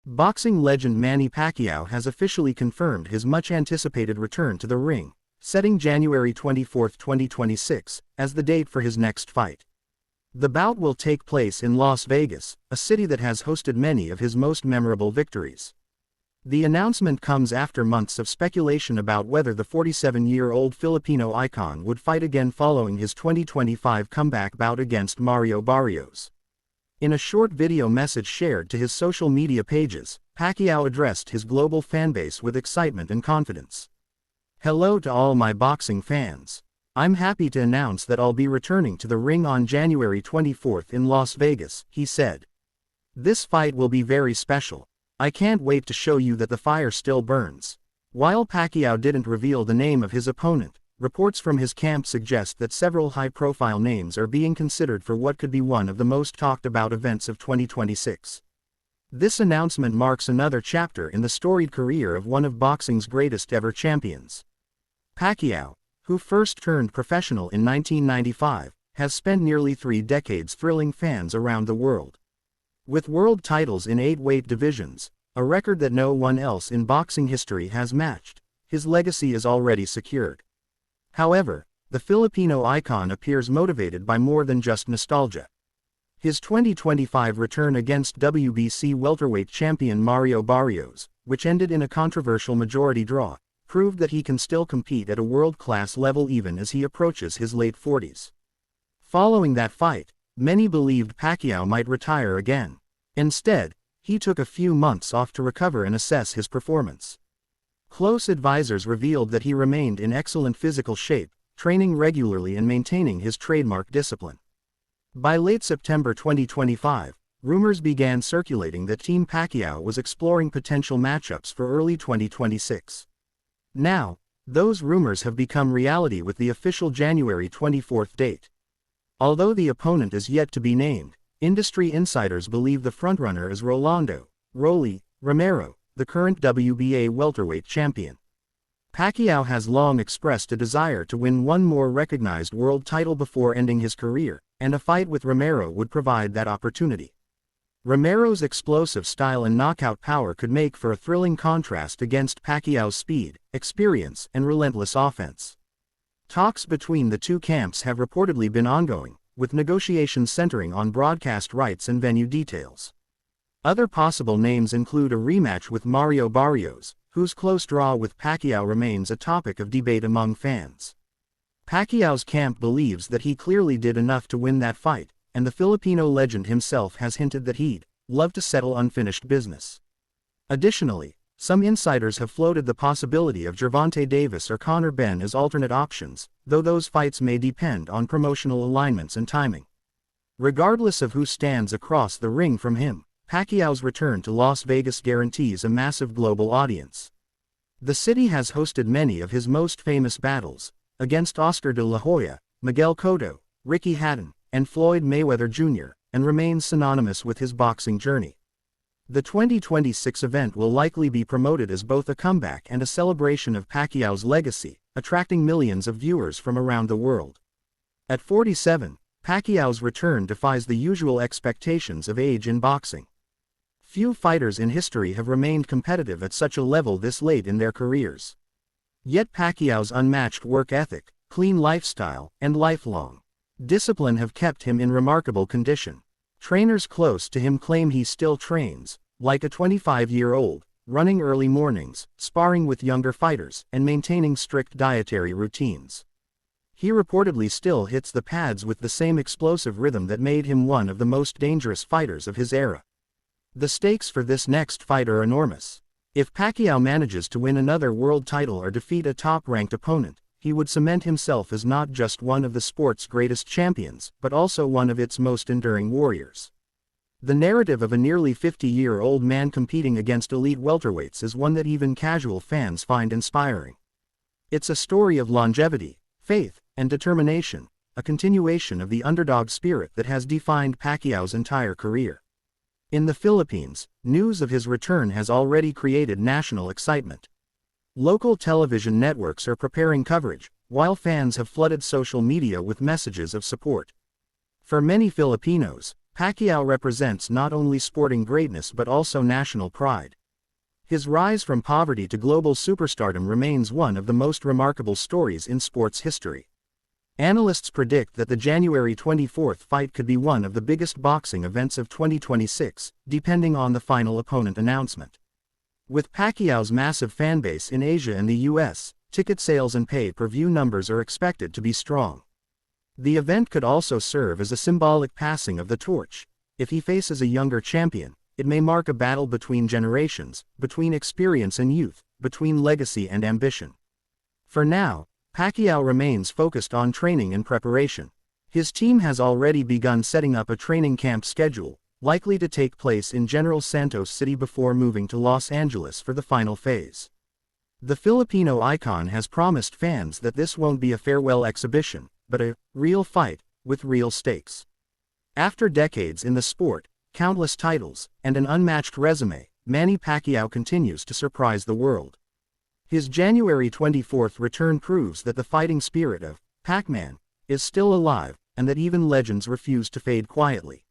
Boxing legend Manny Pacquiao has officially confirmed his much-anticipated return to the ring, setting January 24, 2026, as the date for his next fight. The bout will take place in Las Vegas, a city that has hosted many of his most memorable victories. The announcement comes after months of speculation about whether the 47-year-old Filipino icon would fight again following his 2025 comeback bout against Mario Barrios. In a short video message shared to his social media pages, Pacquiao addressed his global fanbase with excitement and confidence. "Hello to all my boxing fans. I'm happy to announce that I'll be returning to the ring on January 24 in Las Vegas," he said. "This fight will be very special. I can't wait to show you that the fire still burns." While Pacquiao didn't reveal the name of his opponent, reports from his camp suggest that several high-profile names are being considered for what could be one of the most talked-about events of 2026. This announcement marks another chapter in the storied career of one of boxing's greatest-ever champions. Pacquiao, who first turned professional in 1995, has spent nearly 3 decades thrilling fans around the world. With world titles in 8 weight divisions, a record that no one else in boxing history has matched, his legacy is already secured. However, the Filipino icon appears motivated by more than just nostalgia. His 2025 return against WBC welterweight champion Mario Barrios, which ended in a controversial majority draw, proved that he can still compete at a world-class level even as he approaches his late 40s. Following that fight, many believed Pacquiao might retire again. Instead, he took a few months off to recover and assess his performance. Close advisors revealed that he remained in excellent physical shape, training regularly and maintaining his trademark discipline. By late September 2025, rumors began circulating that Team Pacquiao was exploring potential matchups for early 2026. Now, those rumors have become reality with the official January 24 date. Although the opponent is yet to be named, industry insiders believe the frontrunner is Rolando, Romero, the current WBA welterweight champion. Pacquiao has long expressed a desire to win one more recognized world title before ending his career, and a fight with Romero would provide that opportunity. Romero's explosive style and knockout power could make for a thrilling contrast against Pacquiao's speed, experience, and relentless offense. Talks between the two camps have reportedly been ongoing, with negotiations centering on broadcast rights and venue details. Other possible names include a rematch with Mario Barrios, whose close draw with Pacquiao remains a topic of debate among fans. Pacquiao's camp believes that he clearly did enough to win that fight, and the Filipino legend himself has hinted that he'd love to settle unfinished business. Additionally, some insiders have floated the possibility of Gervonta Davis or Conor Benn as alternate options, though those fights may depend on promotional alignments and timing. Regardless of who stands across the ring from him, Pacquiao's return to Las Vegas guarantees a massive global audience. The city has hosted many of his most famous battles, against Oscar de la Hoya, Miguel Cotto, Ricky Hatton, and Floyd Mayweather Jr., and remains synonymous with his boxing journey. The 2026 event will likely be promoted as both a comeback and a celebration of Pacquiao's legacy, attracting millions of viewers from around the world. At 47, Pacquiao's return defies the usual expectations of age in boxing. Few fighters in history have remained competitive at such a level this late in their careers. Yet Pacquiao's unmatched work ethic, clean lifestyle, and lifelong discipline have kept him in remarkable condition. Trainers close to him claim he still trains, like a 25-year-old, running early mornings, sparring with younger fighters, and maintaining strict dietary routines. He reportedly still hits the pads with the same explosive rhythm that made him one of the most dangerous fighters of his era. The stakes for this next fight are enormous. If Pacquiao manages to win another world title or defeat a top-ranked opponent, he would cement himself as not just one of the sport's greatest champions, but also one of its most enduring warriors. The narrative of a nearly 50-year-old man competing against elite welterweights is one that even casual fans find inspiring. It's a story of longevity, faith, and determination, a continuation of the underdog spirit that has defined Pacquiao's entire career. In the Philippines, news of his return has already created national excitement. Local television networks are preparing coverage, while fans have flooded social media with messages of support. For many Filipinos, Pacquiao represents not only sporting greatness but also national pride. His rise from poverty to global superstardom remains one of the most remarkable stories in sports history. Analysts predict that the January 24 fight could be one of the biggest boxing events of 2026, depending on the final opponent announcement. With Pacquiao's massive fanbase in Asia and the US, ticket sales and pay-per-view numbers are expected to be strong. The event could also serve as a symbolic passing of the torch. If he faces a younger champion, it may mark a battle between generations, between experience and youth, between legacy and ambition. For now, Pacquiao remains focused on training and preparation. His team has already begun setting up a training camp schedule, likely to take place in General Santos City before moving to Los Angeles for the final phase. The Filipino icon has promised fans that this won't be a farewell exhibition, but a real fight, with real stakes. After decades in the sport, countless titles, and an unmatched resume, Manny Pacquiao continues to surprise the world. His January 24 return proves that the fighting spirit of Pac-Man is still alive, and that even legends refuse to fade quietly.